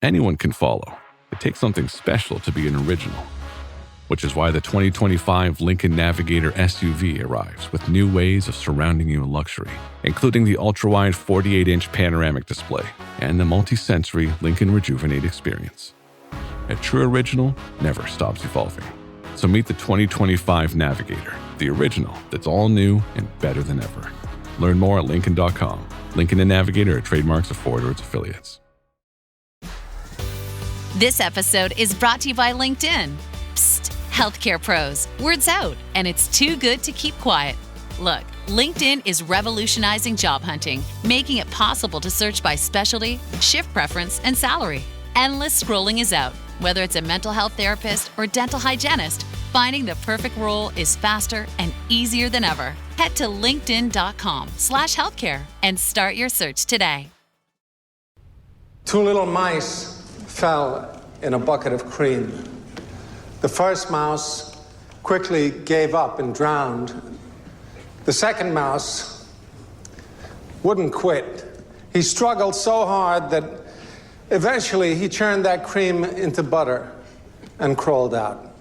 Anyone can follow. It takes something special to be an original, which is why the 2025 Lincoln Navigator SUV arrives with new ways of surrounding you in luxury, including the ultra-wide 48-inch panoramic display and the multi-sensory Lincoln Rejuvenate experience. A true original never stops evolving. So meet the 2025 Navigator, the original that's all new and better than ever. Learn more at Lincoln.com. Lincoln and Navigator are trademarks of Ford or its affiliates. This episode is brought to you by LinkedIn. Psst, healthcare pros, word's out, and it's too good to keep quiet. Look, LinkedIn is revolutionizing job hunting, making it possible to search by specialty, shift preference, and salary. Endless scrolling is out. Whether it's a mental health therapist or dental hygienist, finding the perfect role is faster and easier than ever. Head to linkedin.com/healthcare and start your search today. Two little mice fell in a bucket of cream. The first mouse quickly gave up and drowned. The second mouse wouldn't quit. He struggled so hard that eventually he churned that cream into butter and crawled out.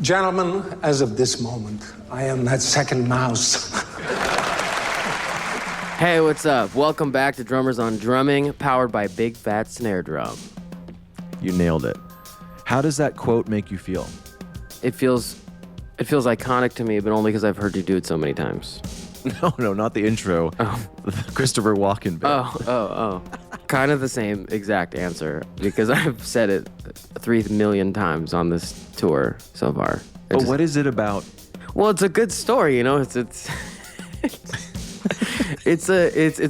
Gentlemen, as of this moment, I am that second mouse. Hey, what's up? Welcome back to Drummers on Drumming, powered by Big Fat Snare Drum. You nailed it. How does that quote make you feel? It feels iconic to me, but only because I've heard you do it so many times. No, not the intro. Oh. The Christopher Walken bit. Oh. Kind of the same exact answer, because I've said it 3 million times on this tour so far. But what is it about? Well, it's a good story, you know. It's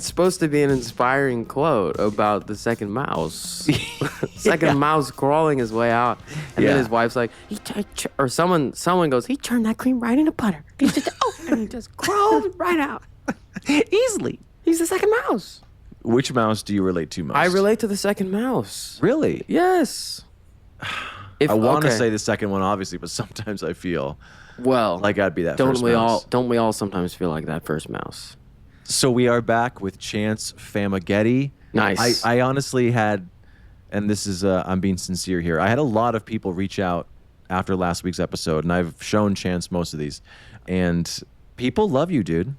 supposed to be an inspiring quote about the second mouse. Second mouse crawling his way out, and then his wife's like, someone goes, he turned that cream right into butter. And he just crawls right out easily. He's the second mouse. Which mouse do you relate to most? I relate to the second mouse. Really? Yes. I want to say the second one, obviously, but sometimes I feel like I'd be that first mouse. Don't we all sometimes feel like that first mouse? So we are back with Chance Famagetti. Nice. I honestly had, and this is, I'm being sincere here, I had a lot of people reach out after last week's episode, and I've shown Chance most of these, and people love you, dude.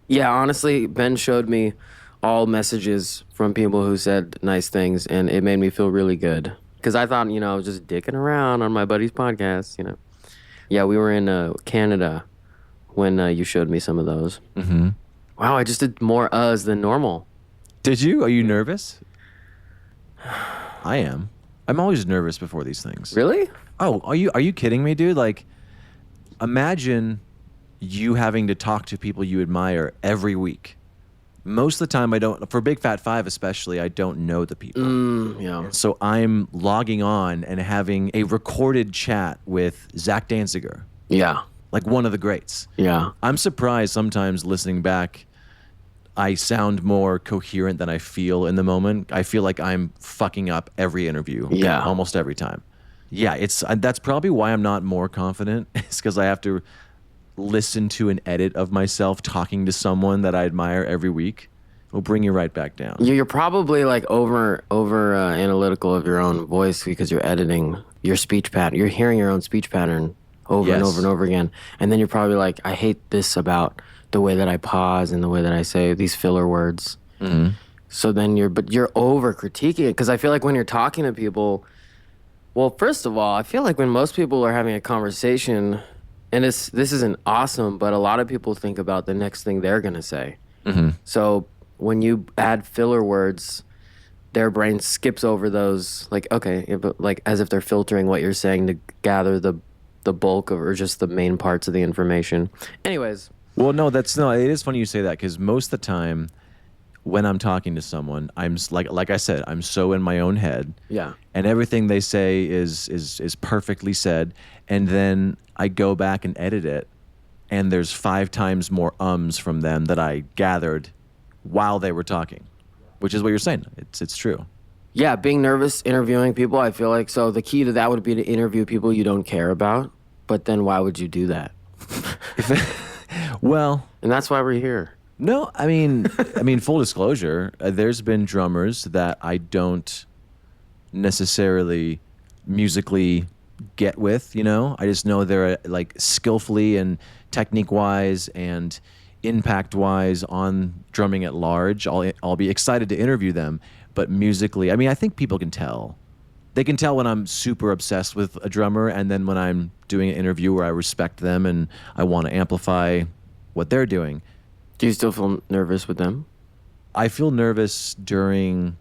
Yeah, honestly, Ben showed me all messages from people who said nice things, and it made me feel really good. Because I thought, I was just dicking around on my buddy's podcast, Yeah, we were in Canada when you showed me some of those. Mm-hmm. Wow, I just did more uhs than normal. Did you? Are you nervous? I am. I'm always nervous before these things. Really? Oh, are you kidding me, dude? Like, imagine you having to talk to people you admire every week. Most of the time, I don't. For Big Fat 5 especially, I don't know the people. Yeah. So I'm logging on and having a recorded chat with Zach Danziger. Yeah. Like one of the greats. Yeah. I'm surprised sometimes listening back, I sound more coherent than I feel in the moment. I feel like I'm fucking up every interview. Yeah. Almost every time. Yeah, that's probably why I'm not more confident. It's because I have to listen to an edit of myself talking to someone that I admire every week. It'll bring you right back down. You're probably like over analytical of your own voice because you're editing your speech pattern. You're hearing your own speech pattern over and over and over again. And then you're probably like, I hate this about the way that I pause and the way that I say these filler words. Mm-hmm. So then you're over critiquing it. Because I feel like when you're talking to people, well, first of all, I feel like when most people are having a conversation, and this isn't awesome, but a lot of people think about the next thing they're going to say. Mm-hmm. So when you add filler words, their brain skips over those, like, okay, but like as if they're filtering what you're saying to gather the bulk of, or just the main parts of the information. Anyways. Well, no, it is funny you say that, because most of the time when I'm talking to someone, I'm like I said, I'm so in my own head. Yeah. And everything they say is perfectly said. And then I go back and edit it, and there's 5 times more ums from them that I gathered while they were talking, which is what you're saying. It's true. Yeah, being nervous interviewing people, I feel like, so the key to that would be to interview people you don't care about, but then why would you do that? Well, and that's why we're here. No, I mean, full disclosure, there's been drummers that I don't necessarily musically get with, you know? I just know they're like skillfully and technique-wise and impact-wise on drumming at large. I'll be excited to interview them, but musically, I mean, I think people can tell. They can tell when I'm super obsessed with a drummer, and then when I'm doing an interview where I respect them and I want to amplify what they're doing. Do you still feel nervous with them? I feel nervous during,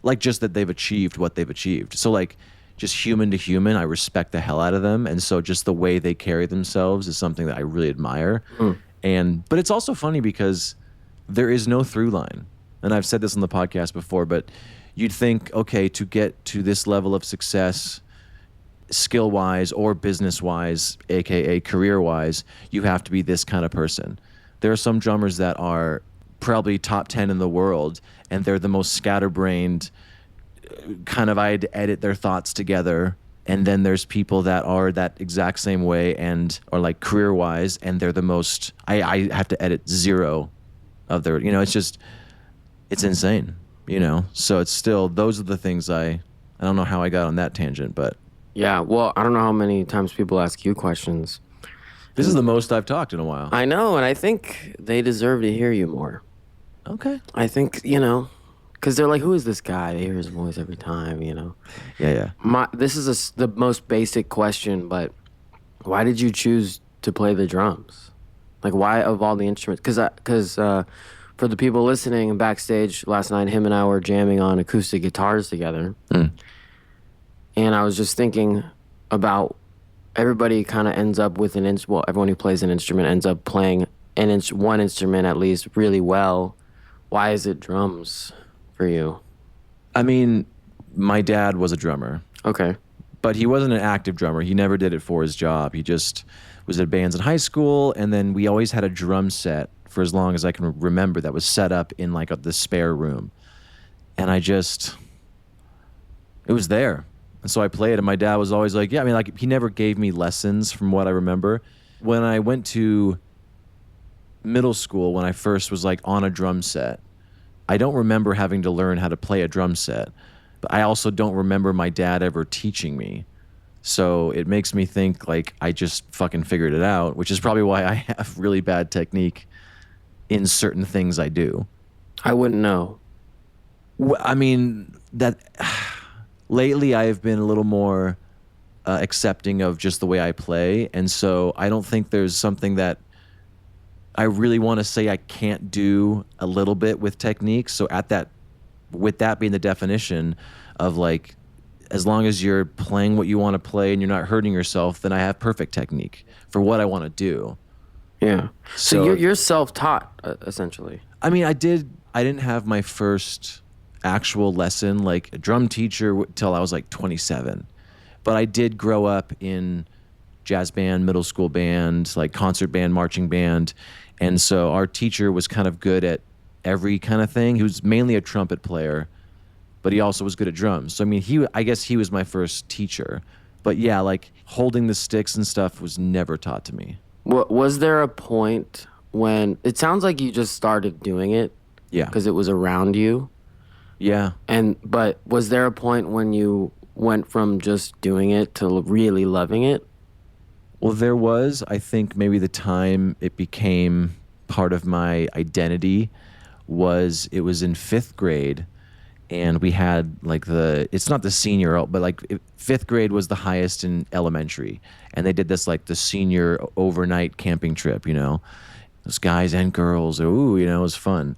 like, just that they've achieved what they've achieved. So, like, just human to human, I respect the hell out of them. And so just the way they carry themselves is something that I really admire. But it's also funny because there is no through line. And I've said this on the podcast before, but you'd think, okay, to get to this level of success, skill-wise or business-wise, aka career-wise, you have to be this kind of person. There are some drummers that are probably top 10 in the world, and they're the most scatterbrained, kind of, I had to edit their thoughts together. And then there's people that are that exact same way and are like career-wise, and they're the most, I have to edit zero of their, you know, it's insane, you know? So it's still, those are the things I don't know how I got on that tangent, but. Yeah, well, I don't know how many times people ask you questions. This is the most I've talked in a while. I know, and I think they deserve to hear you more. Okay. I think, you know, because they're like, who is this guy? They hear his voice every time, you know? Yeah. This is the most basic question, but why did you choose to play the drums? Like, why of all the instruments? Because for the people listening backstage last night, him and I were jamming on acoustic guitars together. And I was just thinking about everybody kind of ends up with everyone who plays an instrument ends up playing one instrument at least really well. Why is it drums for you? I mean, my dad was a drummer. Okay. But he wasn't an active drummer. He never did it for his job. He just was at bands in high school, and then we always had a drum set for as long as I can remember that was set up in like the spare room. And it was there. And so I played, and my dad was always like, yeah, I mean, like, he never gave me lessons from what I remember. When I went to middle school, when I first was like on a drum set, I don't remember having to learn how to play a drum set, but I also don't remember my dad ever teaching me. So it makes me think like I just fucking figured it out, which is probably why I have really bad technique in certain things I do. I wouldn't know. I mean, lately I've been a little more accepting of just the way I play, and so I don't think there's something that I really want to say I can't do a little bit with technique. So with that being the definition of like, as long as you're playing what you want to play and you're not hurting yourself, then I have perfect technique for what I want to do. Yeah. So you're self-taught, essentially. I mean, I didn't have my first actual lesson, like a drum teacher, till I was like 27. But I did grow up in jazz band, middle school band, like concert band, marching band. And so our teacher was kind of good at every kind of thing. He was mainly a trumpet player, but he also was good at drums. So, I mean, I guess he was my first teacher. But yeah, like holding the sticks and stuff was never taught to me. Was there a point when, it sounds like you just started doing it? Yeah. Because it was around you? Yeah. But was there a point when you went from just doing it to really loving it? Well, there was, I think maybe the time it became part of my identity it was in 5th grade, and we had like it's not the senior, but like 5th grade was the highest in elementary, and they did this like the senior overnight camping trip, you know, those guys and girls, it was fun.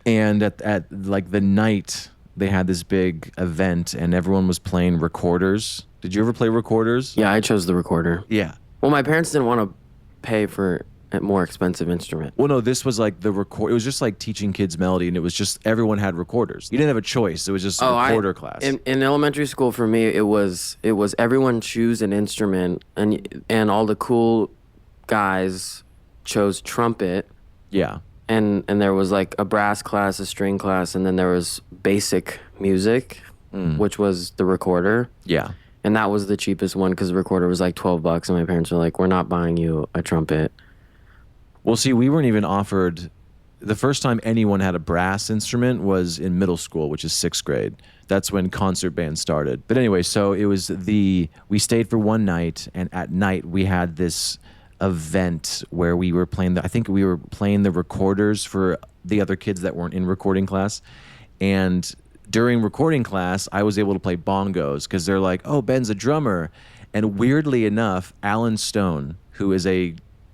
And at like the night, they had this big event, and everyone was playing recorders. Did you ever play recorders? Yeah, I chose the recorder. Yeah. Well, my parents didn't want to pay for a more expensive instrument. Well, no, this was like the record. It was just like teaching kids melody, and it was just everyone had recorders. You didn't have a choice. It was just a recorder class. In elementary school, for me, it was everyone choose an instrument, and all the cool guys chose trumpet. Yeah. And there was like a brass class, a string class, and then there was basic music, which was the recorder. Yeah. And that was the cheapest one because the recorder was like $12, and my parents were like, "We're not buying you a trumpet." Well, see, we weren't even offered the first time anyone had a brass instrument was in middle school, which is 6th grade. That's when concert bands started. But anyway, so it was we stayed for one night, and at night we had this event where we were playing I think we were playing the recorders for the other kids that weren't in recording class. And during recording class, I was able to play bongos because they're like, oh, Ben's a drummer. And weirdly enough, Alan Stone, who is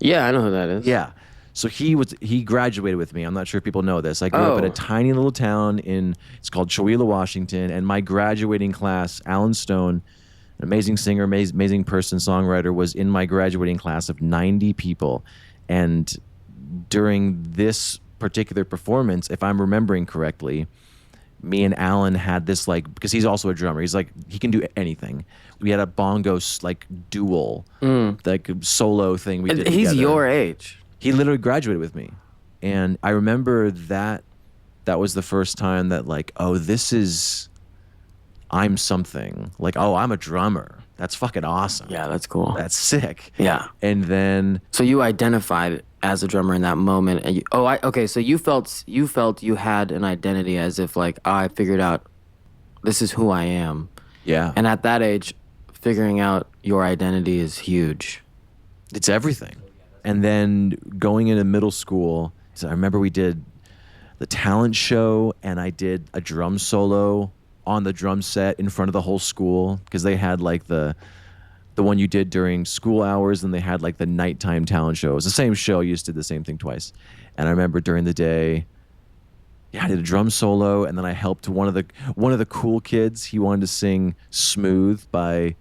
Yeah, I know who that is. Yeah. So he graduated with me. I'm not sure if people know this. I grew up in a tiny little town it's called Chewelah, Washington, and my graduating class, Alan Stone, an amazing singer, amazing person, songwriter, was in my graduating class of 90 people. And during this particular performance, if I'm remembering correctly, me and Alan had this because he's also a drummer. He's he can do anything. We had a bongo duel, solo thing we did He's together. your age. He literally graduated with me. And I remember that was the first time that I'm something. I'm a drummer. That's fucking awesome. Yeah, that's cool. That's sick. Yeah. And then... So you identified as a drummer in that moment. And so you felt you had an identity as if I figured out this is who I am. Yeah. And at that age, figuring out your identity is huge. It's everything. And then going into middle school, so I remember we did the talent show, and I did a drum solo on the drum set in front of the whole school, because they had the one you did during school hours, and they had the nighttime talent show. It was the same show. You just did the same thing twice. And I remember during the day, I did a drum solo, and then I helped one of the cool kids. He wanted to sing "Smooth" by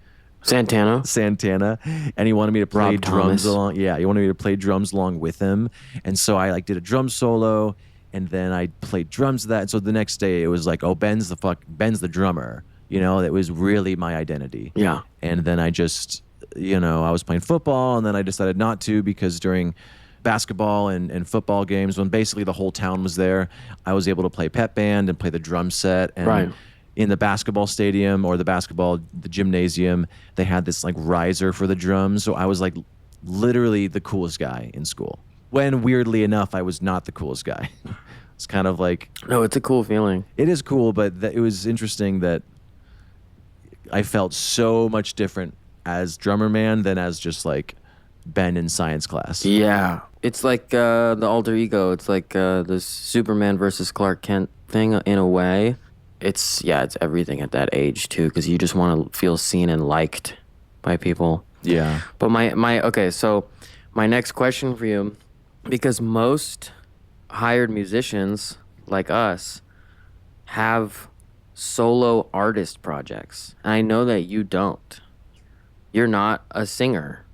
Santana, and he wanted me to play Rob drums Thomas. along. Yeah, he wanted me to play drums along with him, and so I did a drum solo, and then I played drums to that. And so the next day it was Ben's the drummer. That was really my identity. Yeah. And then I just, I was playing football, and then I decided not to, because during basketball and football games, when basically the whole town was there, I was able to play pep band and play the drum set. And right. In the basketball stadium or the gymnasium, they had this riser for the drums. So I was literally the coolest guy in school. When weirdly enough, I was not the coolest guy. It's kind of No, it's a cool feeling. It is cool, but it was interesting that I felt so much different as drummer man than as just Ben in science class. Yeah. It's the alter ego. It's the Superman versus Clark Kent thing in a way. It's everything at that age too, because you just want to feel seen and liked by people. Yeah. But so my next question for you, because most hired musicians like us have solo artist projects, and I know that you don't. You're not a singer.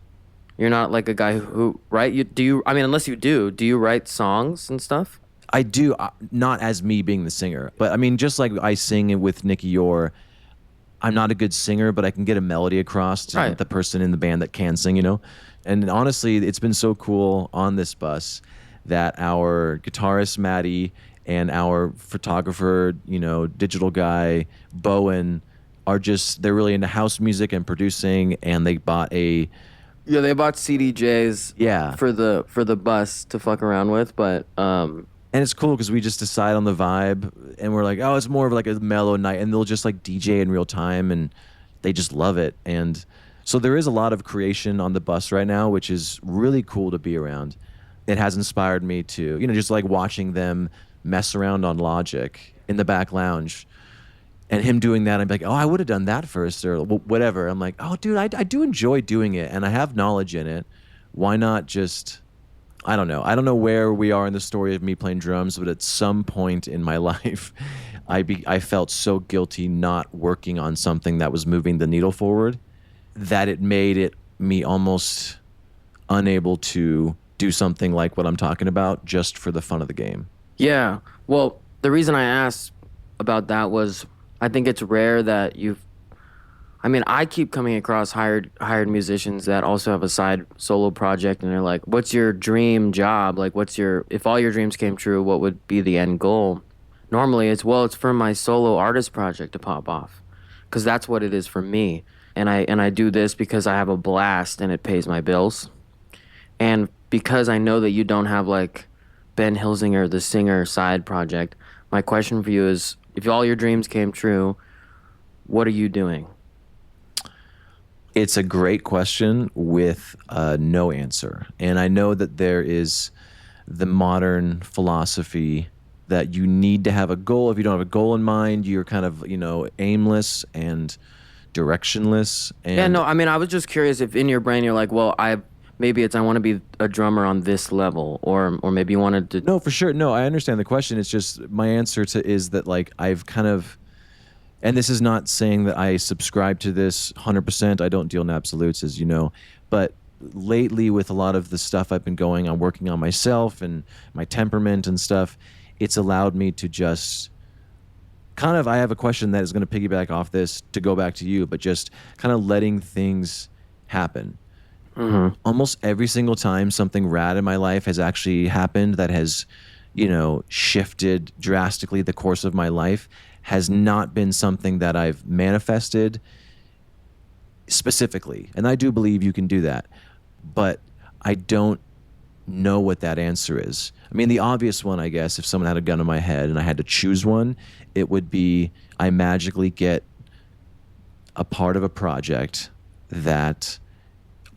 You're not a guy who right? Unless you do you write songs and stuff? I do, not as me being the singer, but just like I sing with Nicky Orr, I'm not a good singer, but I can get a melody across to the person in the band that can sing, And honestly, it's been so cool on this bus that our guitarist, Maddie, and our photographer, digital guy, Bowen, they're really into house music and producing, and they bought they bought CDJs for the bus to fuck around with, but and it's cool because we just decide on the vibe, and we're like, oh, it's more of a mellow night, and they'll just DJ in real time, and they just love it. And so there is a lot of creation on the bus right now, which is really cool to be around. It has inspired me to, just watching them mess around on Logic in the back lounge, and him doing that, I'm like, oh, I would have done that first, or whatever. I'm like, oh, dude, I do enjoy doing it, and I have knowledge in it. Why not just... I don't know. I don't know where we are in the story of me playing drums, but at some point in my life, I felt so guilty not working on something that was moving the needle forward that it made me almost unable to do something like what I'm talking about just for the fun of the game. Yeah. Well, the reason I asked about that was I think it's rare that I keep coming across hired musicians that also have a side solo project, and they're like, what's your dream job? If all your dreams came true, what would be the end goal? Normally it's for my solo artist project to pop off, because that's what it is for me. And I do this because I have a blast and it pays my bills. And because I know that you don't have Ben Hilsinger, the singer side project. My question for you is, if all your dreams came true, what are you doing? It's a great question with no answer. And I know that there is the modern philosophy that you need to have a goal. If you don't have a goal in mind, you're kind of, aimless and directionless. And Yeah, no, I mean, I was just curious if in your brain you're like, well, maybe it's I want to be a drummer on this level, or maybe you wanted to. No, for sure. No, I understand the question. It's just my answer is that like I've kind of, and this is not saying that I subscribe to this 100%. I don't deal in absolutes, as you know, but lately with a lot of the stuff I've been working on myself and my temperament and stuff, it's allowed me to just kind of, I have a question that is going to piggyback off this to go back to you, but just kind of letting things happen. Mm-hmm. Almost every single time something rad in my life has actually happened that has, shifted drastically the course of my life has not been something that I've manifested specifically. And I do believe you can do that, but I don't know what that answer is. I mean, the obvious one, I guess, if someone had a gun in my head and I had to choose one, it would be I magically get a part of a project that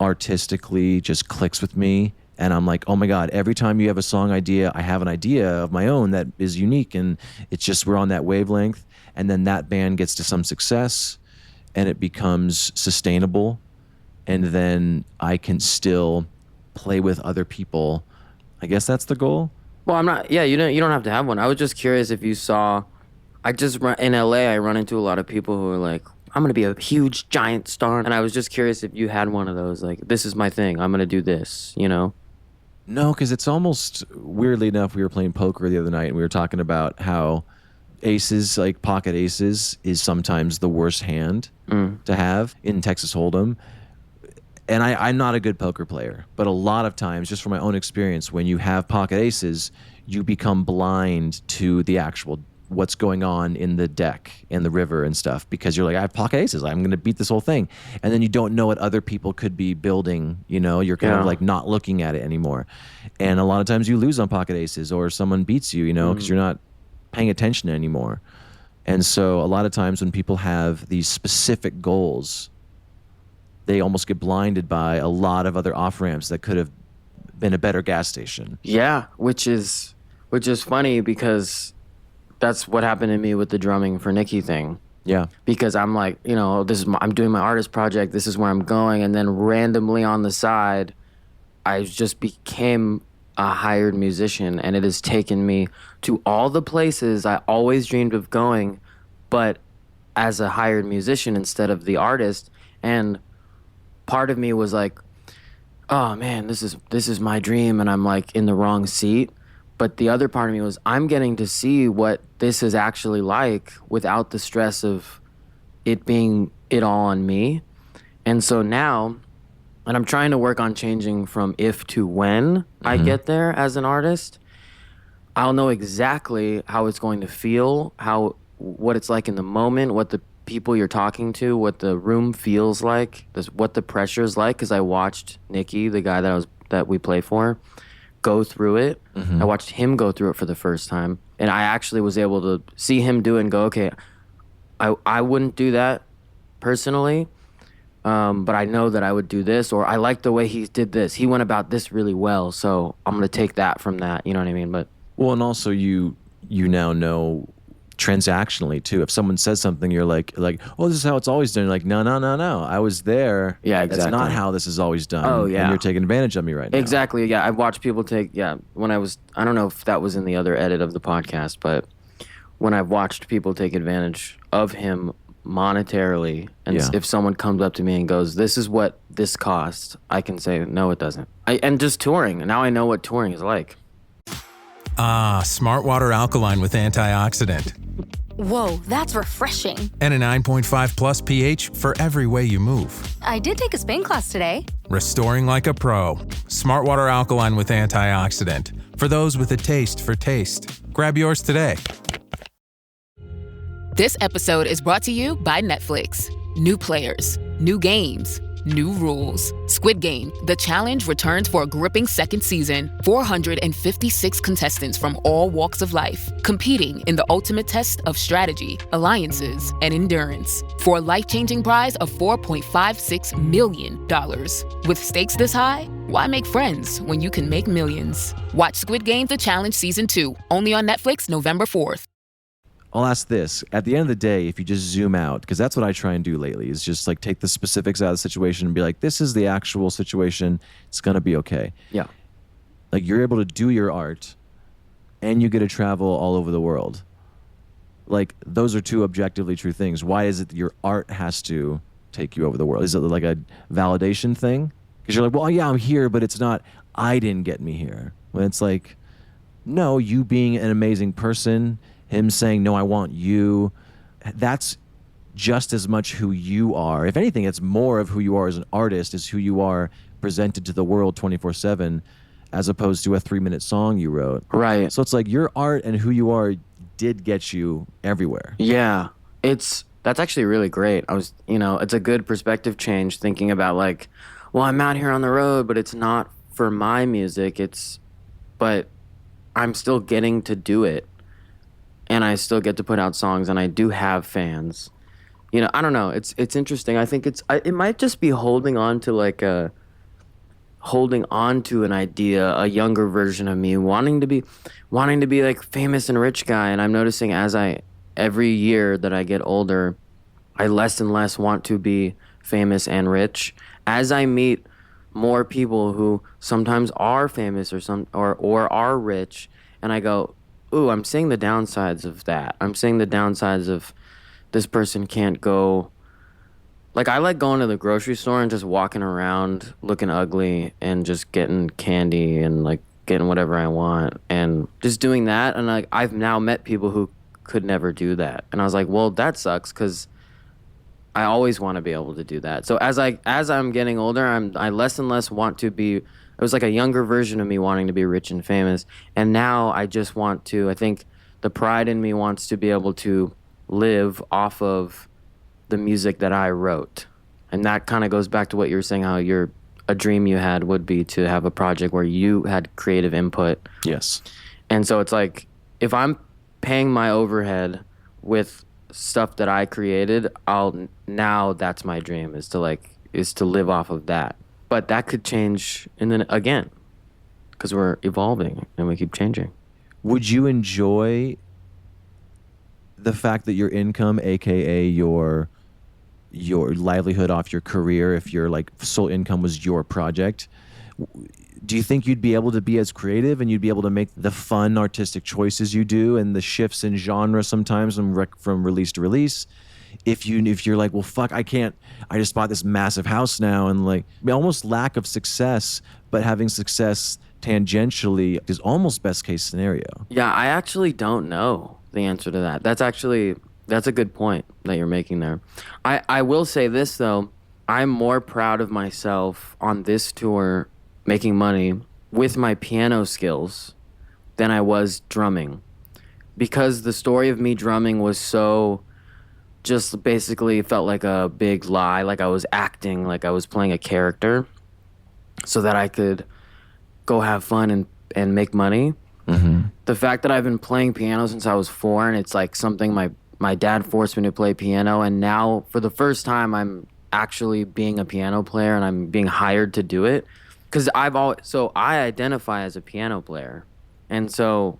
artistically just clicks with me, and I'm like, oh my God, every time you have a song idea, I have an idea of my own that is unique, and it's just we're on that wavelength, and then that band gets to some success and it becomes sustainable, and then I can still play with other people. I guess that's the goal. Well, I'm not. Yeah, you don't have to have one. I was just curious if you saw. In LA, I run into a lot of people who are like, I'm gonna be a huge giant star, and I was just curious if you had one of those. Like, this is my thing. I'm gonna do this. No, because it's almost, weirdly enough, we were playing poker the other night and we were talking about how aces, like pocket aces, is sometimes the worst hand to have in Texas Hold'em. And I'm not a good poker player, but a lot of times, just from my own experience, when you have pocket aces, you become blind to the actual what's going on in the deck and the river and stuff, because you're like, I have pocket aces, I'm going to beat this whole thing. And then you don't know what other people could be building, you're kind of like not looking at it anymore. And a lot of times you lose on pocket aces, or someone beats you, because you're not paying attention anymore. And so a lot of times when people have these specific goals, they almost get blinded by a lot of other off-ramps that could have been a better gas station. Yeah, which is funny, because that's what happened to me with the drumming for Nikki thing. Yeah. Because I'm like, I'm doing my artist project, this is where I'm going, and then randomly on the side, I just became a hired musician, and it has taken me to all the places I always dreamed of going, but as a hired musician instead of the artist. And part of me was like, oh man, this is my dream, and I'm like in the wrong seat. But the other part of me was, I'm getting to see what this is actually like without the stress of it being it all on me. And so now, and I'm trying to work on changing from if to when I get there as an artist. I'll know exactly how it's going to feel, what it's like in the moment, what the people you're talking to, what the room feels like, what the pressure is like. Because I watched Nikki, the guy that we play for, go through it. I watched him go through it for the first time, and I actually was able to see him do it and go, okay, I wouldn't do that personally, but I know that I would do this, or I like the way he did this. He went about this really well, so I'm gonna take that from that. You know what I mean? But well, and also you now know transactionally too. If someone says something, you're like, oh, this is how it's always done. You're like, no, I was there. Yeah, exactly. That's not how this is always done. Oh, yeah. And you're taking advantage of me right now. Exactly. Yeah, I've watched people when I don't know if that was in the other edit of the podcast, but when I've watched people take advantage of him monetarily, and if someone comes up to me and goes, this is what this costs, I can say, no, it doesn't. And just touring. Now I know what touring is like. Smart Water Alkaline with antioxidant. Whoa, that's refreshing. And a 9.5 plus pH for every way you move. I did take a Spain class today. Restoring like a pro. Smart Water Alkaline with antioxidant. For those with a taste for taste. Grab yours today. This episode is brought to you by Netflix. New players, new games, new rules. Squid Game, The Challenge returns for a gripping second season. 456 contestants from all walks of life, competing in the ultimate test of strategy, alliances, and endurance. For a life-changing prize of $4.56 million. With stakes this high, why make friends when you can make millions? Watch Squid Game The Challenge Season 2, only on Netflix November 4th. I'll ask this. At the end of the day, if you just zoom out, because that's what I try and do lately, is just like take the specifics out of the situation and be like, this is the actual situation. It's going to be okay. Yeah. Like, you're able to do your art and you get to travel all over the world. Like, those are two objectively true things. Why is it that your art has to take you over the world? Is it like a validation thing? Because you're like, well, yeah, I'm here, but it's not, I didn't get me here. When it's like, no, you being an amazing person, him saying, no, I want you, that's just as much who you are. If anything, it's more of who you are as an artist, is who you are presented to the world 24/7, as opposed to a 3-minute song you wrote. Right. So it's like your art and who you are did get you everywhere. Yeah. That's actually really great. It's a good perspective change thinking about like, well, I'm out here on the road, but it's not for my music. But I'm still getting to do it. And I still get to put out songs, and I do have fans. I don't know. It's interesting. I think it might just be holding on to an idea, a younger version of me, wanting to be like famous and rich guy. And I'm noticing every year that I get older, I less and less want to be famous and rich. As I meet more people who sometimes are famous or are rich, and I go, ooh, I'm seeing the downsides of that. I'm seeing the downsides of this person can't go. Like, I like going to the grocery store and just walking around looking ugly and just getting candy and like getting whatever I want and just doing that. And like, I've now met people who could never do that. And I was like, well, that sucks, because I always want to be able to do that. So as I'm getting older, I less and less want to be. It was like a younger version of me wanting to be rich and famous. And now I just want to, I think the pride in me wants to be able to live off of the music that I wrote. And that kind of goes back to what you were saying, how a dream you had would be to have a project where you had creative input. Yes. And so it's like, if I'm paying my overhead with stuff that I created, now that's my dream, is to live off of that. But that could change again, because we're evolving and we keep changing. Would you enjoy the fact that your income, aka your livelihood off your career, if your like sole income was your project, do you think you'd be able to be as creative and you'd be able to make the fun artistic choices you do and the shifts in genre sometimes from release to release? If you're like, well, fuck, I just bought this massive house now, and like almost lack of success, but having success tangentially is almost best case scenario. Yeah, I actually don't know the answer to that. That's a good point that you're making there. I will say this though, I'm more proud of myself on this tour making money with my piano skills than I was drumming, because the story of me drumming was so just basically felt like a big lie, like I was acting, like I was playing a character so that I could go have fun and make money. Mm-hmm. The fact that I've been playing piano since I was 4, and it's like something my dad forced me to play piano, and now for the first time I'm actually being a piano player and I'm being hired to do it, because I identify as a piano player, and so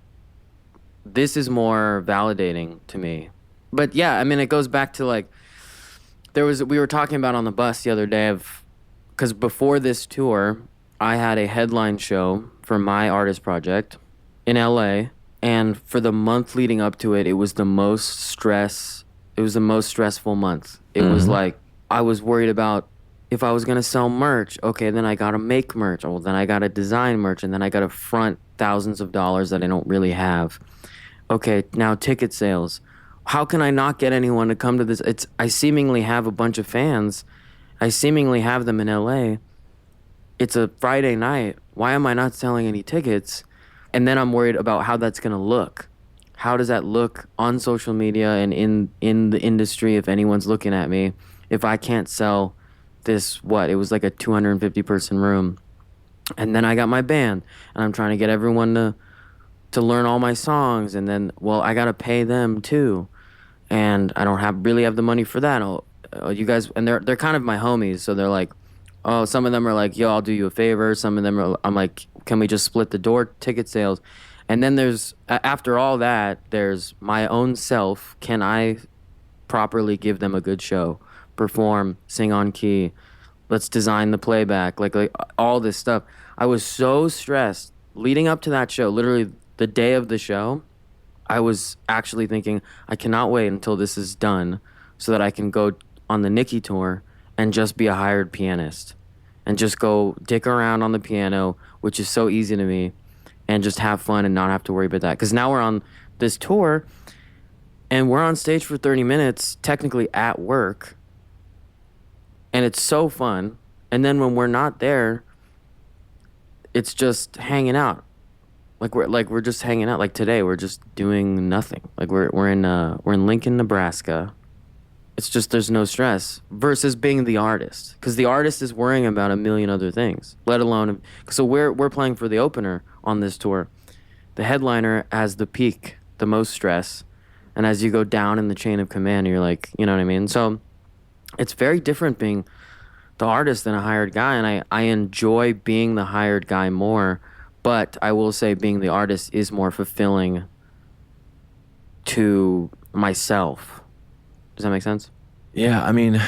this is more validating to me. But yeah, I mean, it goes back to like, we were talking about on the bus the other day because before this tour, I had a headline show for my artist project in LA, and for the month leading up to it, it was the most stressful month. It was like, I was worried about if I was gonna sell merch. Okay, then I gotta make merch. Well, then I gotta design merch, and then I gotta front thousands of dollars that I don't really have. Okay, now ticket sales. How can I not get anyone to come to this? I seemingly have a bunch of fans. I seemingly have them in LA. It's a Friday night. Why am I not selling any tickets? And then I'm worried about how that's gonna look. How does that look on social media and in the industry if anyone's looking at me, if I can't sell it was like a 250 person room. And then I got my band, and I'm trying to get everyone to learn all my songs, and then, well, I got to pay them too. And I don't really have the money for that. You guys, and they're kind of my homies, so they're like, oh, some of them are like, yo, I'll do you a favor. Some of them I'm like, can we just split the door ticket sales? And then there's, after all that, there's my own self. Can I properly give them a good show, perform, sing on key? Let's design the playback, like all this stuff. I was so stressed leading up to that show. Literally the day of the show, I was actually thinking, I cannot wait until this is done so that I can go on the Nicki tour and just be a hired pianist and just go dick around on the piano, which is so easy to me, and just have fun and not have to worry about that. Because now we're on this tour and we're on stage for 30 minutes, technically at work, and it's so fun. And then when we're not there, it's just hanging out. We're just hanging out. Like today, we're just doing nothing. Like we're in Lincoln, Nebraska. It's just there's no stress versus being the artist, because the artist is worrying about a million other things. Let alone, so we're playing for the opener on this tour. The headliner has the peak, the most stress, and as you go down in the chain of command, you're like, you know what I mean. So it's very different being the artist than a hired guy, and I enjoy being the hired guy more. But I will say being the artist is more fulfilling to myself. Does that make sense? Yeah, I mean,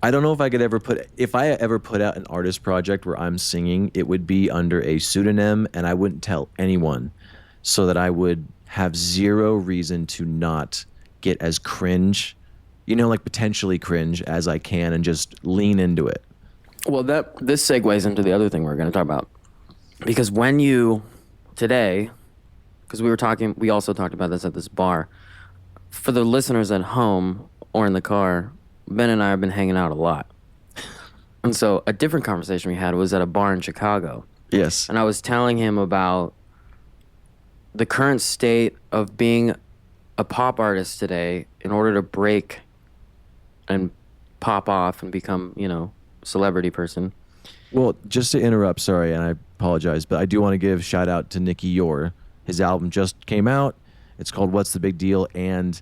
I don't know if I ever put out an artist project where I'm singing, it would be under a pseudonym and I wouldn't tell anyone, so that I would have zero reason to not get as cringe, like potentially cringe as I can, and just lean into it. Well, this segues into the other thing we're going to talk about. Because today, because we also talked about this at this bar. For the listeners at home or in the car, Ben and I have been hanging out a lot. And so a different conversation we had was at a bar in Chicago. Yes. And I was telling him about the current state of being a pop artist today in order to break and pop off and become, celebrity person. Well, just to interrupt, sorry, and I apologize, but I do want to give shout out to Nicky Yor. His album just came out. It's called What's the Big Deal? And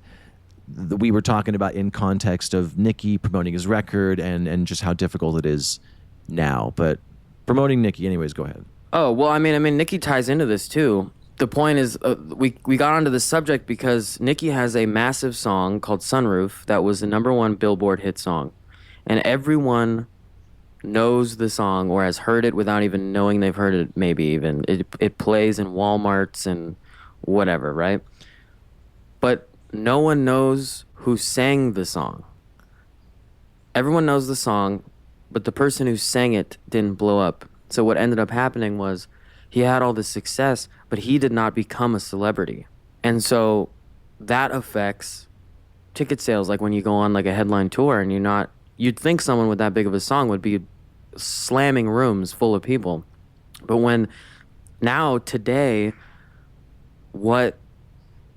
we were talking about in context of Nicky promoting his record and just how difficult it is now. But promoting Nicky, anyways, go ahead. Oh, well, I mean, Nicky ties into this too. The point is, we got onto this subject because Nicky has a massive song called Sunroof that was the #1 Billboard hit song. And everyone knows the song or has heard it without even knowing they've heard it, maybe even. It plays in Walmarts and whatever, right? But no one knows who sang the song. Everyone knows the song, but the person who sang it didn't blow up. So what ended up happening was he had all this success, but he did not become a celebrity. And so that affects ticket sales. Like when you go on like a headline tour and you'd think someone with that big of a song would be slamming rooms full of people. But today, what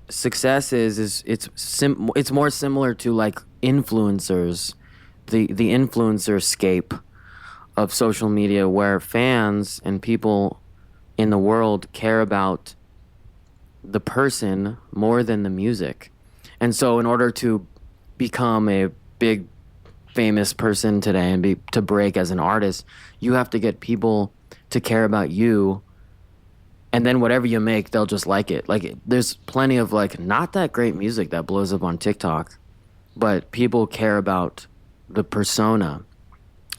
success is it's more similar to like influencers, the influencer scape of social media, where fans and people in the world care about the person more than the music. And so in order to become a big famous person today and to break as an artist, you have to get people to care about you. And then whatever you make, they'll just like it. Like, there's plenty of, like, not that great music that blows up on TikTok, but people care about the persona.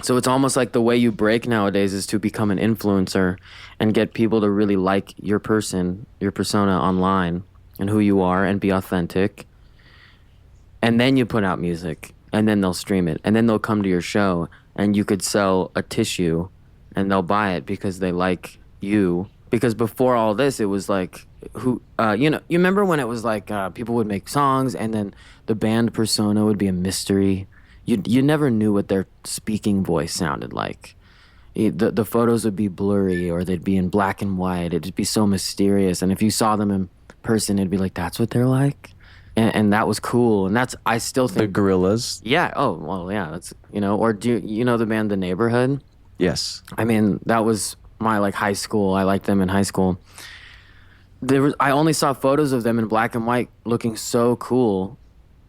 So it's almost like the way you break nowadays is to become an influencer and get people to really like your person, your persona online and who you are, and be authentic. And then you put out music, and then they'll stream it, and then they'll come to your show, and you could sell a tissue, and they'll buy it because they like you. Because before all this, it was like, you remember when it was like people would make songs and then the band persona would be a mystery. You never knew what their speaking voice sounded like. The photos would be blurry, or they'd be in black and white. It'd be so mysterious. And if you saw them in person, it'd be like, that's what they're like? and that was cool. And that's, I still The think, Gorillas. yeah. Oh, well, yeah. That's, or do you know the band The Neighborhood? Yes. I mean, that was my like high school. I liked them in high school. I only saw photos of them in black and white looking so cool.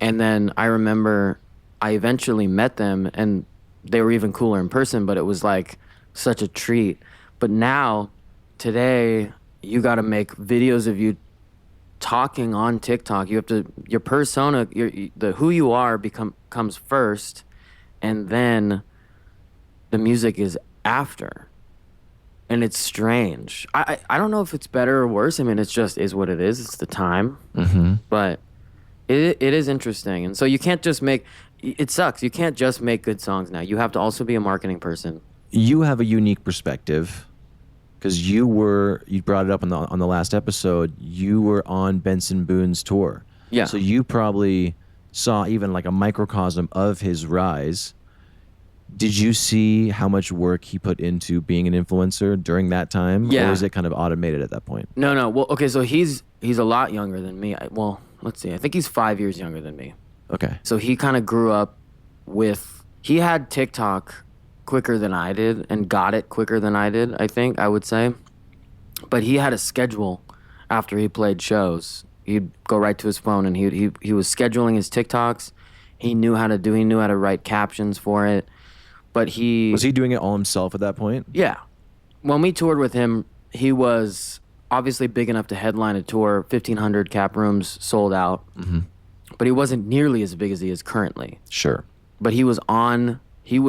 And then I remember I eventually met them and they were even cooler in person, but it was like such a treat. But now, today, you got to make videos of you talking on TikTok. You have to, your persona, who you are comes first, and then the music is after. And it's strange. I don't know if it's better or worse. I mean, it's just is what it is. It's the time. Mm-hmm. But it is interesting. And so you can't just make, it sucks. You can't just make good songs now. You have to also be a marketing person. You have a unique perspective because you brought it up on the last episode. You were on Benson Boone's tour. Yeah. So you probably saw even like a microcosm of his rise. Did you see how much work he put into being an influencer during that time? Yeah. Or is it kind of automated at that point? No. Well, okay, so he's a lot younger than me. Well, let's see. I think he's 5 years younger than me. Okay. So he kind of grew up he had TikTok quicker than I did and got it quicker than I did, I would say. But he had a schedule after he played shows. He'd go right to his phone and he was scheduling his TikToks. He knew how to write captions for it. But Was he doing it all himself at that point? Yeah. When we toured with him, he was obviously big enough to headline a tour, 1,500 cap rooms sold out. Mm-hmm. But he wasn't nearly as big as he is currently. Sure. But he was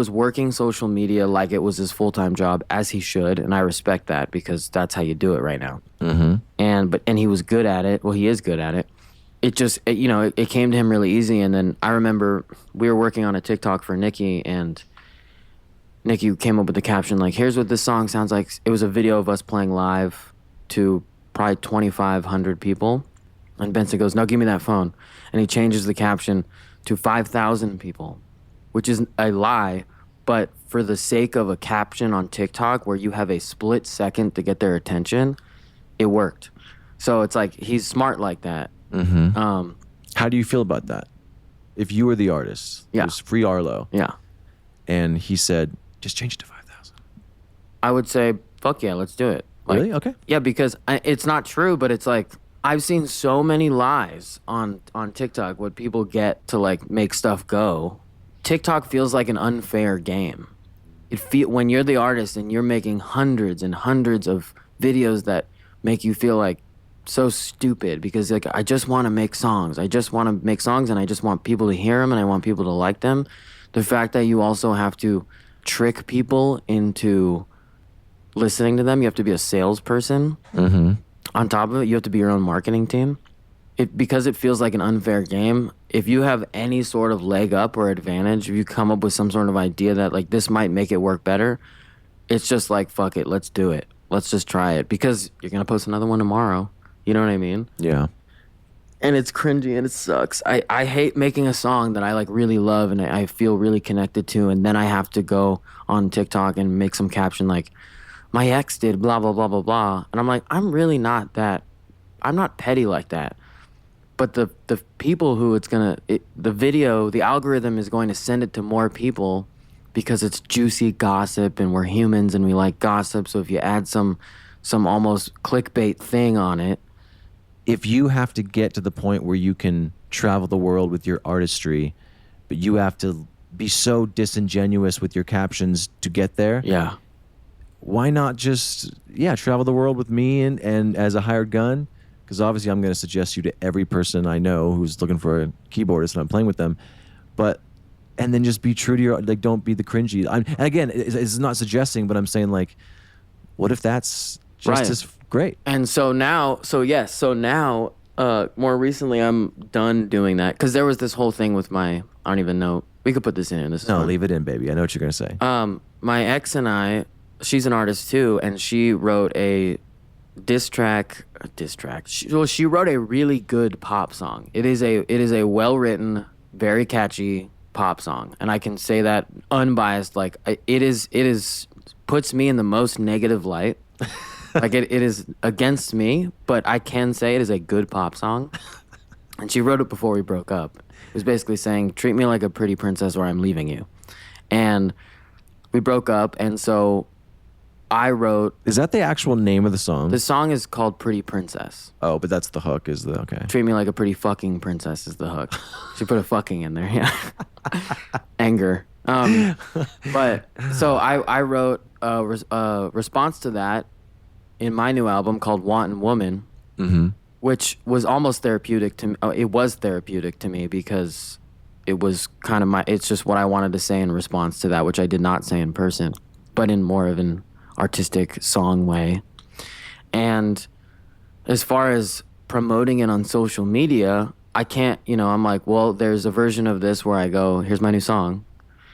working social media like it was his full-time job, as he should, and I respect that because that's how you do it right now. Mm-hmm. And he was good at it. Well, he is good at it. It came to him really easy. And then I remember we were working on a TikTok for Nikki, and Nikki came up with the caption, like, here's what this song sounds like. It was a video of us playing live to probably 2,500 people. And Benson goes, no, give me that phone. And he changes the caption to 5,000 people, which is a lie. But for the sake of a caption on TikTok where you have a split second to get their attention, it worked. So it's like, he's smart like that. Mm-hmm. How do you feel about that? If you were the artist, Yeah. it was Free Arlo, Yeah. and he said, just change it to 5,000. I would say, fuck yeah, let's do it. Like, Really? Okay. Yeah, because it's not true, but it's like, I've seen so many lies on TikTok, what people get to like make stuff go. TikTok feels like an unfair game. When you're the artist and you're making hundreds and hundreds of videos that make you feel like so stupid because like I just want to make songs. I just want to make songs and I just want people to hear them and I want people to like them. The fact that you also have to trick people into listening to them, you have to be a salesperson. Mm-hmm. On top of it, you have to be your own marketing team. Because it feels like an unfair game, if you have any sort of leg up or advantage, if you come up with some sort of idea that like this might make it work better, it's just like, fuck it, let's do it. Let's just try it because you're going to post another one tomorrow. You know what I mean? Yeah. And it's cringy and it sucks. I hate making a song that I like really love and I feel really connected to, and then I have to go on TikTok and make some caption like, my ex did blah, blah, blah, blah, blah. And I'm like, I'm really not that. I'm not petty like that. But the people who the algorithm is going to send it to more people because it's juicy gossip and we're humans and we like gossip. So if you add some almost clickbait thing on it. If you have to get to the point where you can travel the world with your artistry, but you have to be so disingenuous with your captions to get there. Yeah. Why not just, travel the world with me and as a hired gun? Because obviously I'm going to suggest you to every person I know who's looking for a keyboardist and I'm playing with them. And then just be true to your, like, don't be the cringy. And again, it's not suggesting, but I'm saying, like, what if that's just as great? And so now, more recently I'm done doing that. Because there was this whole thing with I don't even know. We could put this in. This is No, fun. leave it in, baby. I know what you're going to say. My ex and I, she's an artist too, and she wrote a diss track. She wrote a really good pop song. It is a well-written, very catchy pop song, and I can say that unbiased. Like it is puts me in the most negative light. Like it is against me, but I can say it is a good pop song. And she wrote it before we broke up. It was basically saying, treat me like a pretty princess or I'm leaving you. And we broke up, and so I wrote... Is that the actual name of the song? The song is called Pretty Princess. Oh, but that's the hook, is the... Okay. Treat me like a pretty fucking princess is the hook. She put a fucking in there, yeah. Anger. But, so I wrote a response to that in my new album called Wantin' Woman, which was almost therapeutic to me. It was therapeutic to me because it was kind of it's just what I wanted to say in response to that, which I did not say in person, but in more of an artistic song way. And as far as promoting it on social media, I can't, I'm like, well, there's a version of this where I go, here's my new song.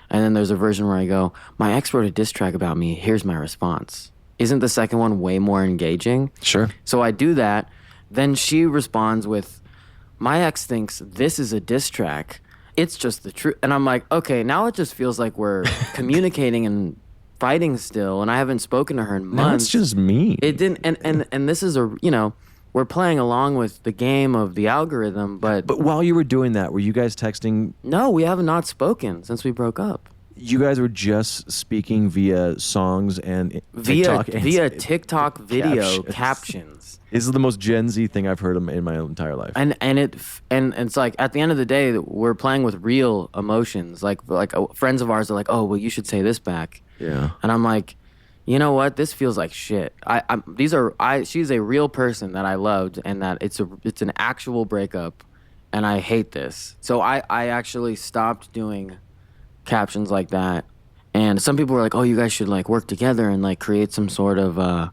And then there's a version where I go, my ex wrote a diss track about me, here's my response. Isn't the second one way more engaging? Sure. So I do that. Then she responds with, my ex thinks this is a diss track. It's just the truth. And I'm like, okay, now it just feels like we're communicating and fighting still, and I haven't spoken to her in months. No, it's just me. It didn't, and this is we're playing along with the game of the algorithm, but while you were doing that, were you guys texting? No, we have not spoken since we broke up. You guys were just speaking via songs and via TikTok TikTok video captions. This is the most Gen Z thing I've heard in my entire life. And it's like at the end of the day, we're playing with real emotions. Like friends of ours are like, oh, well, you should say this back. Yeah. And I'm like, you know what? This feels like shit. She's a real person that I loved, and that it's an actual breakup, and I hate this. So I actually stopped doing captions like that. And some people were like, oh, you guys should like work together and like create some sort of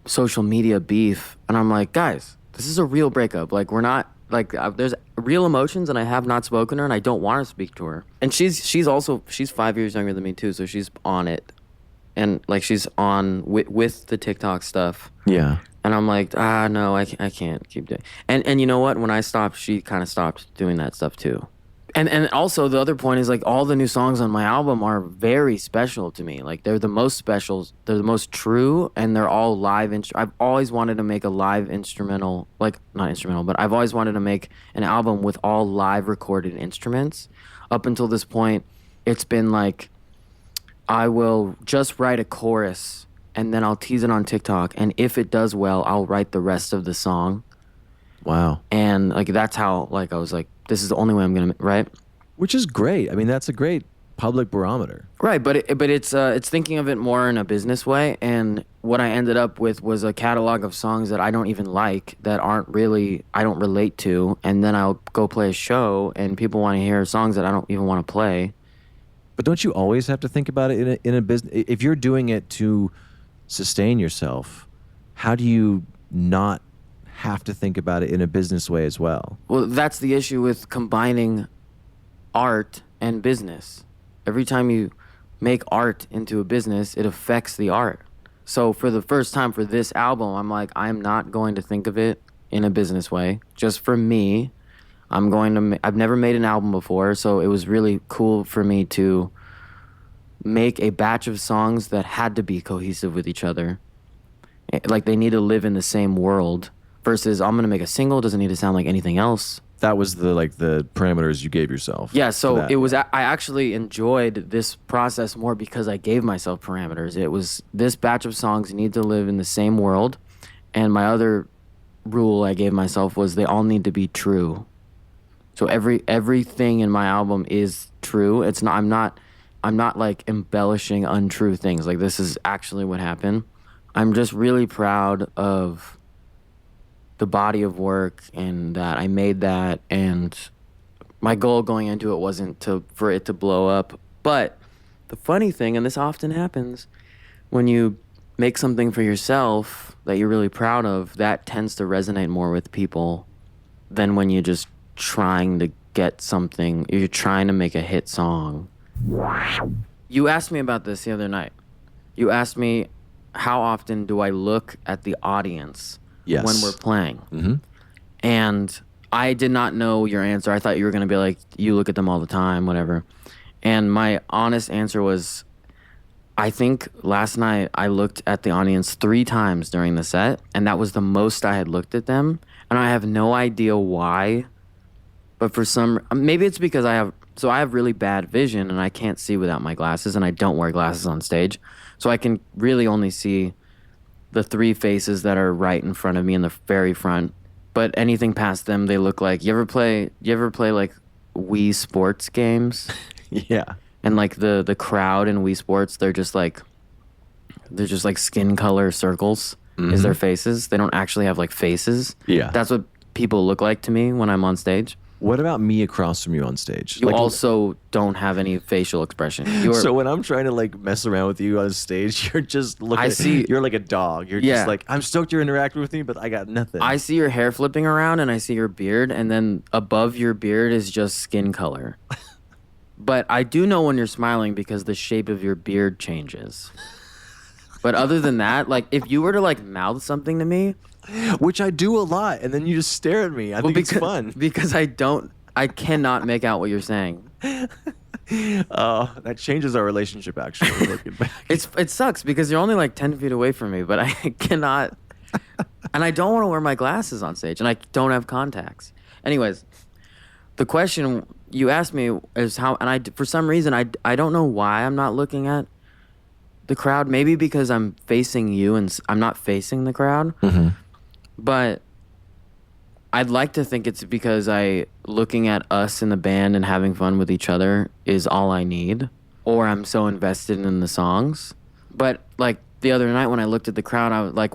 social media beef. And I'm like, guys, this is a real breakup. Like, we're not like there's real emotions, and I have not spoken to her, and I don't want to speak to her. And she's 5 years younger than me too, so she's on it, and like she's on with the TikTok stuff. Yeah. And I'm like, no, I can't keep doing. And you know what? When I stopped, she kind of stopped doing that stuff too. And also the other point is like all the new songs on my album are very special to me. Like they're the most special, they're the most true, and they're all live. I've always wanted to make a live instrumental, like not instrumental, but I've always wanted to make an album with all live recorded instruments. Up until this point, it's been like I will just write a chorus and then I'll tease it on TikTok, and if it does well, I'll write the rest of the song. Wow. And like that's how like I was like, this is the only way I'm gonna right. Which is great. I mean, that's a great public barometer. Right, but it's thinking of it more in a business way. And what I ended up with was a catalog of songs that I don't even like, that I don't relate to. And then I'll go play a show, and people want to hear songs that I don't even want to play. But don't you always have to think about it in a business? If you're doing it to sustain yourself, how do you not have to think about it in a business way as well? Well, that's the issue with combining art and business. Every time you make art into a business, it affects the art. So for the first time for this album, I'm like, I'm not going to think of it in a business way. Just for me, I've never made an album before, so it was really cool for me to make a batch of songs that had to be cohesive with each other. Like they need to live in the same world. Versus, I'm gonna make a single, doesn't need to sound like anything else. That was the parameters you gave yourself. Yeah, so it was. I actually enjoyed this process more because I gave myself parameters. It was this batch of songs need to live in the same world, and my other rule I gave myself was they all need to be true. So everything in my album is true. It's not. I'm not like embellishing untrue things. Like this is actually what happened. I'm just really proud of the body of work, and that I made that, and my goal going into it wasn't for it to blow up. But the funny thing, and this often happens, when you make something for yourself that you're really proud of, that tends to resonate more with people than when you're just trying to get something, you're trying to make a hit song. You asked me about this the other night. You asked me, how often do I look at the audience Yes. when we're playing? Mm-hmm. And I did not know your answer. I thought you were going to be like, you look at them all the time, whatever. And my honest answer was, I think last night I looked at the audience 3 times during the set, and that was the most I had looked at them. And I have no idea why But for some, maybe it's because I have really bad vision and I can't see without my glasses, and I don't wear glasses on stage. So I can really only see the 3 faces that are right in front of me in the very front. But anything past them, they look like, you ever play like Wii Sports games? Yeah. And like the crowd in Wii Sports, they're just like skin color circles is their faces. They don't actually have like faces. Yeah. That's what people look like to me when I'm on stage. What about me across from you on stage? You also don't have any facial expression. So when I'm trying to like mess around with you on stage, you're just you're like a dog. You're just like, I'm stoked you're interacting with me, but I got nothing. I see your hair flipping around and I see your beard, and then above your beard is just skin color. But I do know when you're smiling because the shape of your beard changes. But other than that, like if you were to like mouth something to me, which I do a lot, and then you just stare at me. I think it's fun. Because I cannot make out what you're saying. That changes our relationship, actually, looking back. It sucks because you're only like 10 feet away from me, but I cannot. And I don't want to wear my glasses on stage, and I don't have contacts. Anyways, the question you asked me is how, and for some reason, I don't know why I'm not looking at the crowd. Maybe because I'm facing you and I'm not facing the crowd. Mm-hmm. But I'd like to think it's because looking at us in the band and having fun with each other is all I need, or I'm so invested in the songs. But like the other night when I looked at the crowd, I was like,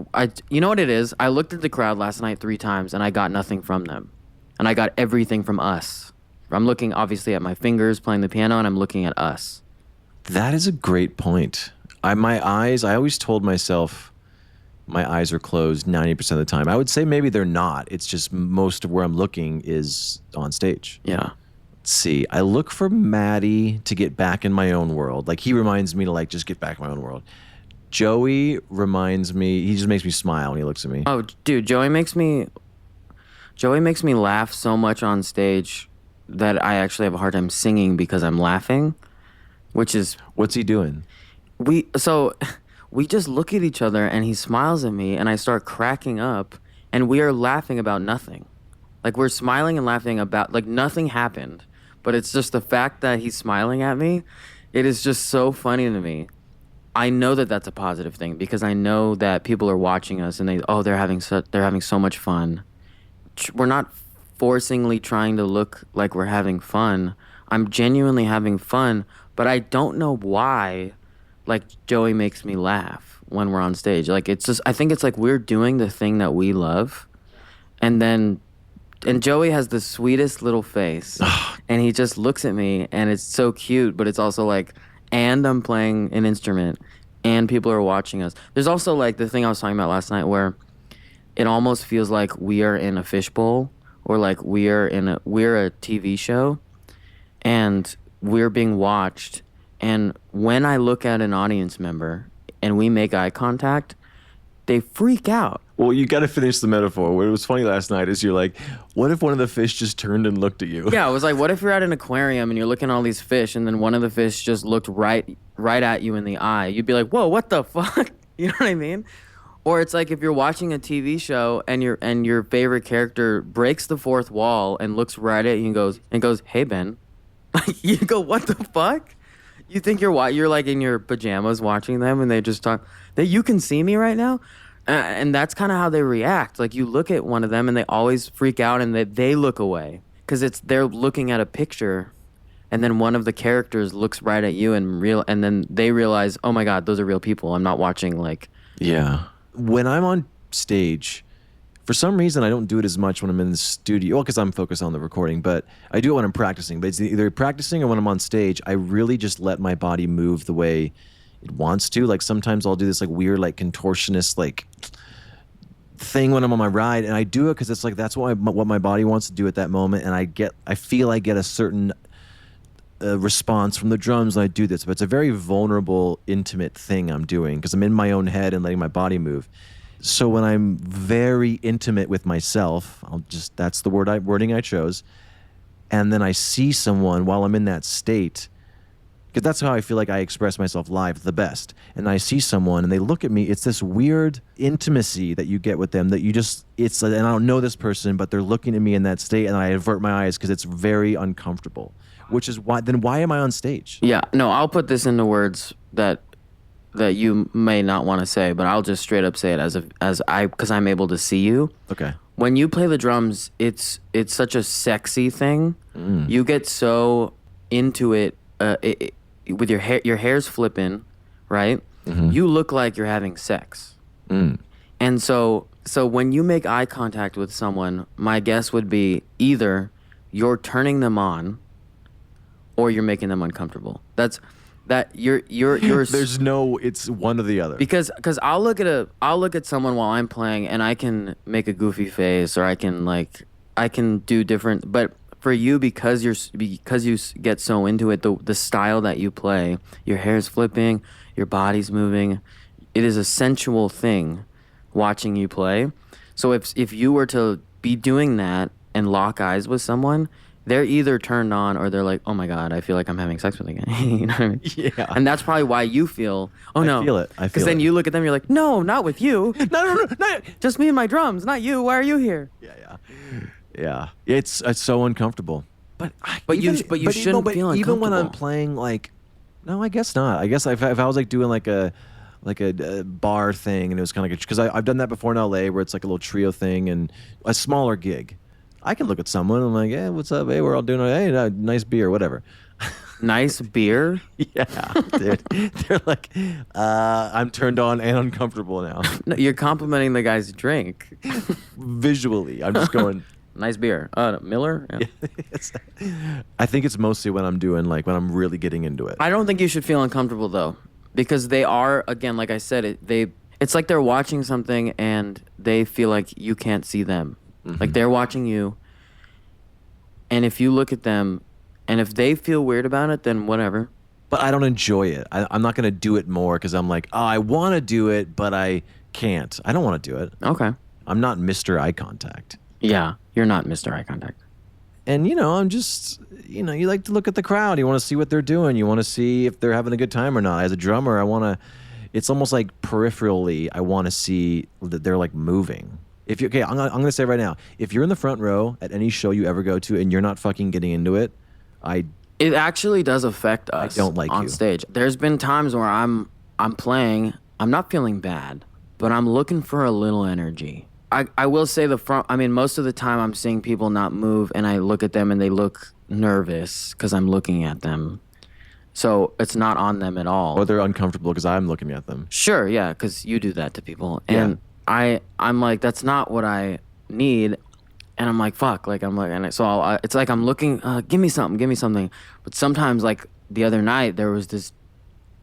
you know what it is? I looked at the crowd last night 3 times and I got nothing from them. And I got everything from us. I'm looking obviously at my fingers playing the piano, and I'm looking at us. That is a great point. I always told myself my eyes are closed 90% of the time. I would say maybe they're not. It's just most of where I'm looking is on stage. Yeah. Let's see. I look for Maddie to get back in my own world. Like he reminds me to like just get back in my own world. Joey reminds me, he just makes me smile when he looks at me. Oh, dude, Joey makes me laugh so much on stage that I actually have a hard time singing because I'm laughing, which is... What's he doing? We just look at each other and he smiles at me and I start cracking up and we are laughing about nothing. Like we're smiling and laughing about, like nothing happened, but it's just the fact that he's smiling at me. It is just so funny to me. I know that that's a positive thing because I know that people are watching us and they're having so much fun. We're not forcingly trying to look like we're having fun. I'm genuinely having fun, but I don't know why. Like Joey makes me laugh when we're on stage. Like it's just, I think it's like we're doing the thing that we love, and Joey has the sweetest little face, and he just looks at me, and it's so cute. But it's also like, and I'm playing an instrument, and people are watching us. There's also like the thing I was talking about last night, where it almost feels like we are in a fishbowl, or like we're a TV show, and we're being watched. And when I look at an audience member and we make eye contact, they freak out. Well, you got to finish the metaphor. What was funny last night is you're like, what if one of the fish just turned and looked at you? Yeah, I was like, what if you're at an aquarium and you're looking at all these fish and then one of the fish just looked right at you in the eye? You'd be like, whoa, what the fuck? You know what I mean? Or it's like if you're watching a TV show and your favorite character breaks the fourth wall and looks right at you and goes, hey, Ben. You go, what the fuck? You think you're like in your pajamas watching them and they just talk, that you can see me right now? And that's kind of how they react. Like you look at one of them and they always freak out and they look away because they're looking at a picture, and then one of the characters looks right at you and then they realize, oh my God, those are real people. I'm not watching like... Yeah. When I'm on stage, for some reason, I don't do it as much when I'm in the studio. Well, because I'm focused on the recording, but I do it when I'm practicing. But it's either practicing or when I'm on stage, I really just let my body move the way it wants to. Like sometimes I'll do this like weird, like contortionist, like thing when I'm on my ride, and I do it because it's like that's what my body wants to do at that moment, and I feel I get a certain response from the drums when I do this. But it's a very vulnerable, intimate thing I'm doing because I'm in my own head and letting my body move. So when I'm very intimate with myself, that's the wording I chose, and then I see someone while I'm in that state, because that's how I feel like I express myself live the best. And I see someone and they look at me. It's this weird intimacy that you get with them that you just, it's, and I don't know this person, but they're looking at me in that state and I avert my eyes because it's very uncomfortable, which is why am I on stage? Yeah, no, I'll put this into words that you may not want to say, but I'll just straight up say it because I'm able to see you. Okay. When you play the drums, it's such a sexy thing. You get so into it, with your hair's flipping, right? Mm-hmm. You look like you're having sex. And so when you make eye contact with someone, my guess would be either you're turning them on or you're making them uncomfortable. You're There's no, it's one or the other. Because I'll look at someone while I'm playing and I can make a goofy face or I can do different, but for you, because you get so into it, the style that you play, your hair's flipping, your body's moving, it is a sensual thing watching you play. So if you were to be doing that and lock eyes with someone, they're either turned on or they're like, oh my God, I feel like I'm having sex with again. You know what I mean? Yeah. And that's probably why you feel, oh no. I feel it. Because then you look at them, you're like, no, not with you. No, Just me and my drums, not you. Why are you here? Yeah. It's so uncomfortable. But you shouldn't feel uncomfortable. Even when I'm playing, like, no, I guess not. I guess if I was like doing like a bar thing and it was kind of like, because I've done that before in LA where it's like a little trio thing and a smaller gig. I can look at someone and I'm like, hey, what's up? Hey, we're all doing, hey, nice beer, whatever. Nice beer? Yeah, dude. They're like, I'm turned on and uncomfortable now. No, you're complimenting the guy's drink. Visually, I'm just going, nice beer. Miller? Yeah. I think it's mostly when I'm doing, like, when I'm really getting into it. I don't think you should feel uncomfortable, though, because they are, again, like I said, it's like they're watching something and they feel like you can't see them. Mm-hmm. Like they're watching you, and if you look at them, and if they feel weird about it, then whatever. But I don't enjoy it. I'm not going to do it more because I'm like, oh, I want to do it, but I can't. I don't want to do it. Okay. I'm not Mr. Eye Contact. Yeah, you're not Mr. Eye Contact. And, I'm just, you like to look at the crowd. You want to see what they're doing. You want to see if they're having a good time or not. As a drummer, it's almost like peripherally, I want to see that they're like moving. I'm going to say right now, if you're in the front row at any show you ever go to and you're not fucking getting into it, it actually does affect us. I don't like on you. Stage. There's been times where I'm playing, I'm not feeling bad, but I'm looking for a little energy. I will say most of the time I'm seeing people not move and I look at them and they look nervous because I'm looking at them. So it's not on them at all. Or they're uncomfortable because I'm looking at them. Sure, yeah, because you do that to people. And I'm like, that's not what I need. And I'm like, fuck. Like, I'm like, it's like I'm looking, give me something. But sometimes, like, the other night, there was this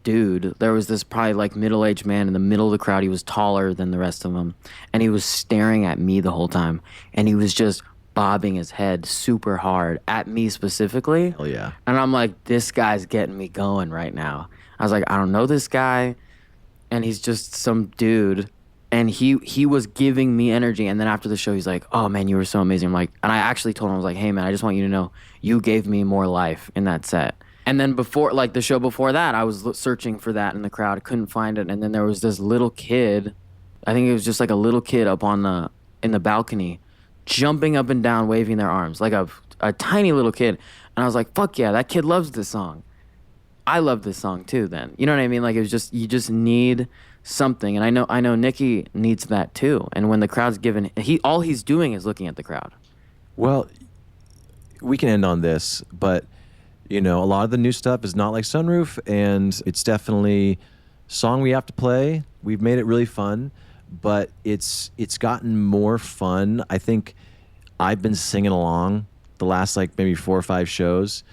probably like middle-aged man in the middle of the crowd. He was taller than the rest of them. And he was staring at me the whole time. And he was just bobbing his head super hard at me specifically. Hell yeah. And I'm like, this guy's getting me going right now. I was like, I don't know this guy. And he's just some dude. And he was giving me energy. And then after the show, he's like, oh, man, you were so amazing. I'm like, and I actually told him, I was like, hey, man, I just want you to know you gave me more life in that set. And then before, like the show before that, I was searching for that in the crowd. I couldn't find it. And then there was this little kid. I think it was just like a little kid up in the balcony, jumping up and down, waving their arms, like a tiny little kid. And I was like, fuck yeah, that kid loves this song. I love this song too then. You know what I mean? Like, it was just, you just need something. And I know Nicky needs that too. And when the crowd's given, all he's doing is looking at the crowd. Well, we can end on this, but a lot of the new stuff is not like Sunroof, and it's definitely a song we have to play. We've made it really fun, but it's gotten more fun. I think I've been singing along the last like maybe 4 or 5 shows,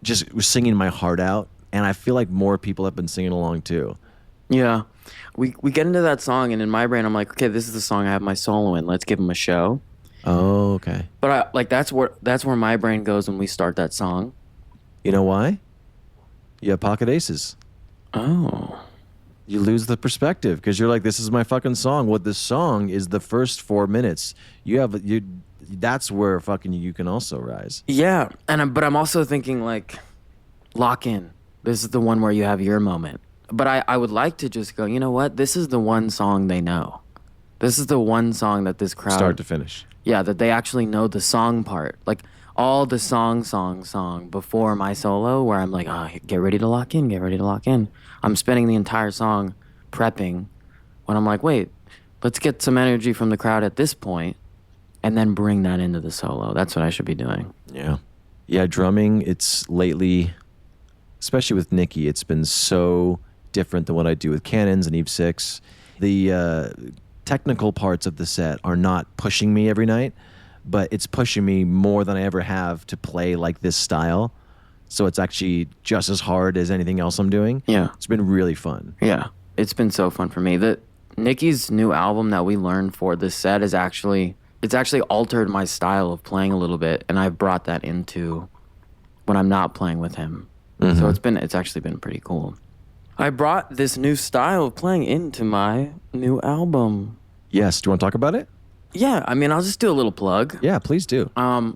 just singing my heart out, and I feel like more people have been singing along too. Yeah. We get into that song, and in my brain, I'm like, okay, this is the song I have my solo in. Let's give him a show. Oh, okay. But that's where my brain goes when we start that song. You know why? You have pocket aces. Oh. You lose the perspective because you're like, this is my fucking song. What this song is the first 4 minutes. That's where fucking you can also rise. Yeah, but I'm also thinking like, lock in. This is the one where you have your moment. But I would like to just go, you know what? This is the one song they know. This is the one song that this crowd... Start to finish. Yeah, that they actually know the song part. Like, all the song before my solo, where I'm like, get ready to lock in, get ready to lock in. I'm spending the entire song prepping when I'm like, wait, let's get some energy from the crowd at this point and then bring that into the solo. That's what I should be doing. Yeah. Yeah, drumming, it's lately, especially with Nikki, it's been so different than what I do with Cannons and Eve 6. The technical parts of the set are not pushing me every night, but it's pushing me more than I ever have to play like this style. So it's actually just as hard as anything else I'm doing. Yeah. It's been really fun. Yeah. It's been so fun for me. Nikki's new album that we learned for this set is actually altered my style of playing a little bit, and I've brought that into when I'm not playing with him. Mm-hmm. So it's actually been pretty cool. I brought this new style of playing into my new album. Yes. Do you want to talk about it? Yeah, I mean, I'll just do a little plug. Yeah, please do.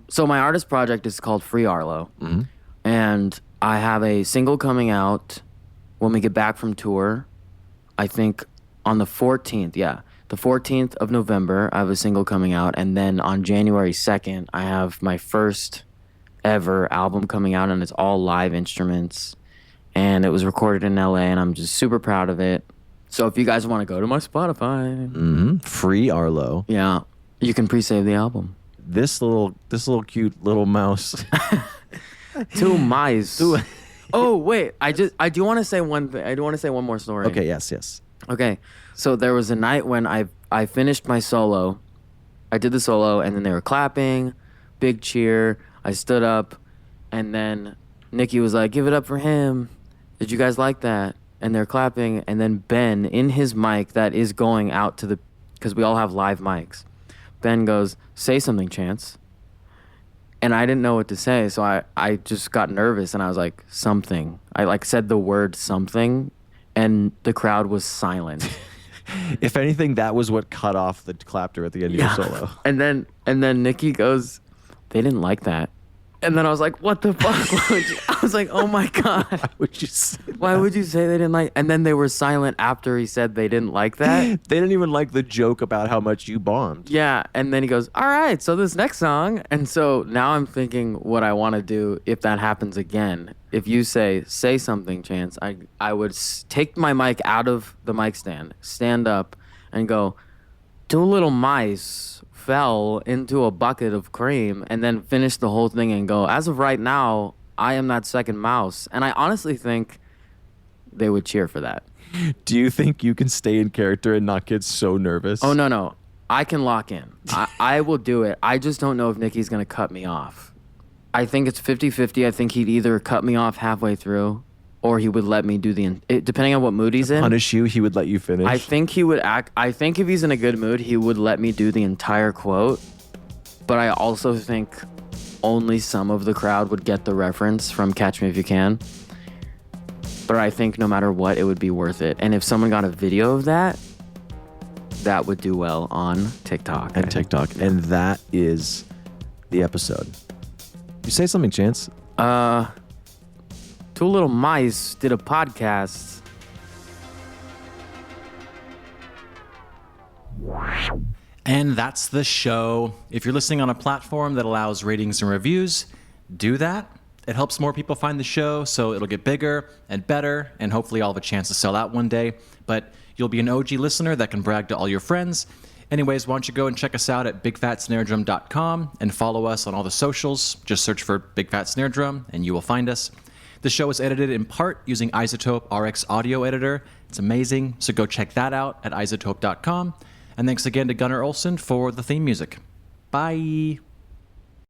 So my artist project is called Free Arlo. Mm-hmm. And I have a single coming out when we get back from tour. I think on the 14th, the 14th of November, I have a single coming out. And then on January 2nd, I have my first ever album coming out, and it's all live instruments. And it was recorded in LA, and I'm just super proud of it. So if you guys want to go to my Spotify, Free Arlo. Yeah, you can pre-save the album. This little cute little mouse. Two mice. Oh wait, I do want to say one thing. I do want to say one more story. Okay. Yes. Okay, so there was a night when I finished my solo. I did the solo, and then they were clapping, big cheer. I stood up, and then Nikki was like, "Give it up for him. Did you guys like that?" And they're clapping, and then Ben, in his mic that is going out to because we all have live mics, Ben goes, "Say something, Chance." And I didn't know what to say, so I just got nervous, and I was like, something. I said the word something, and the crowd was silent. If anything, that was what cut off the clapter at the end of your solo. And then Nikki goes, "They didn't like that." And then I was like, what the fuck? I was like, oh my God. Why would you say they didn't like? And then they were silent after he said they didn't like that. They didn't even like the joke about how much you bombed. Yeah. And then he goes, all right, so this next song. And so now I'm thinking what I want to do if that happens again. If you say something, Chance, I would take my mic out of the mic stand up and go, "Two little mice fell into a bucket of cream," and then finish the whole thing and go, "As of right now, I am that second mouse." And I honestly think they would cheer for that. Do you think you can stay in character and not get so nervous? Oh, no. I can lock in. I will do it. I just don't know if Nikki's going to cut me off. I think it's 50-50. I think he'd either cut me off halfway through or he would let me do depending on what mood he's in. Punish you, he would let you finish. I think he would I think if he's in a good mood, he would let me do the entire quote. But I also think only some of the crowd would get the reference from Catch Me If You Can. But I think no matter what, it would be worth it. And if someone got a video of that, that would do well on TikTok. And that is the episode. You say something, Chance? Two little mice did a podcast. And that's the show. If you're listening on a platform that allows ratings and reviews, do that. It helps more people find the show, so it'll get bigger and better, and hopefully I'll have a chance to sell out one day. But you'll be an OG listener that can brag to all your friends. Anyways, why don't you go and check us out at bigfatsnaredrum.com and follow us on all the socials. Just search for Big Fat Snare Drum, and you will find us. The show is edited in part using Isotope RX Audio Editor. It's amazing, so go check that out at isotope.com. And thanks again to Gunnar Olsen for the theme music. Bye.